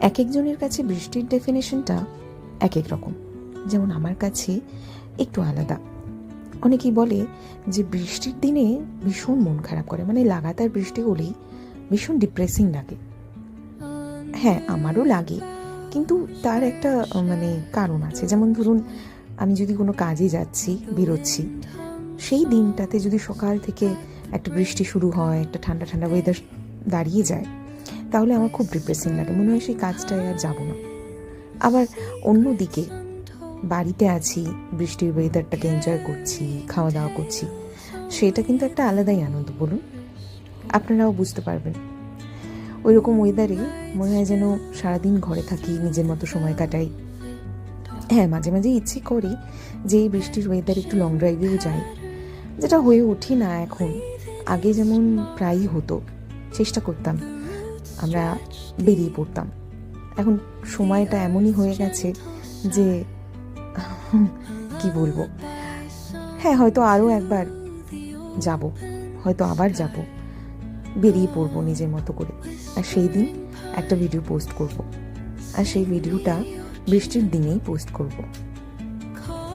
এক একজনের কাছে বৃষ্টির ডেফিনেশনটা এক এক রকম। যেমন আমার কাছে একটু আলাদা। অনেকেই বলে যে বৃষ্টির দিনে ভীষণ মন খারাপ করে, মানে লাগাতার বৃষ্টি হলেই ভীষণ ডিপ্রেসিং লাগে। হ্যাঁ, আমারও লাগে, কিন্তু তার একটা মানে কারণ আছে। যেমন ধরুন, আমি যদি কোনো কাজে যাচ্ছি, বেরোচ্ছি, সেই দিনটাতে যদি সকাল থেকে একটা বৃষ্টি শুরু হয়, একটা ঠান্ডা ঠান্ডা ওয়েদার দাঁড়িয়ে যায়, তাহলে আমার খুব ডিপ্রেসিং লাগে, মনে হয় সেই কাজটায় আর যাবো না। আবার অন্যদিকে বাড়িতে আছি, বৃষ্টির ওয়েদারটাকে এনজয় করছি, খাওয়া দাওয়া করছি, সেটা কিন্তু একটা আলাদাই আনন্দ, বলুন। আপনারাও বুঝতে পারবেন। ওই রকম ওয়েদারে মনে হয় যেন সারাদিন ঘরে থাকি, নিজের মতো সময় কাটাই। হ্যাঁ, মাঝে মাঝে ইচ্ছে করে যে এই বৃষ্টির ওয়েদারে একটু লং ড্রাইভেও যাই, যেটা হয়ে ওঠে না এখন। আগে যেমন প্রায়ই হতো, চেষ্টা করতাম, আমরা বেরিয়ে পড়তাম। এখন সময়টা এমনই হয়ে গেছে যে কি বলবো। হ্যাঁ, হয়তো আরও একবার যাব, হয়তো আবার যাব, বেরিয়ে পড়বো নিজের মতো করে। আর সেই দিন একটা ভিডিও পোস্ট করব, আর সেই ভিডিওটা বৃষ্টির দিনেই পোস্ট করব।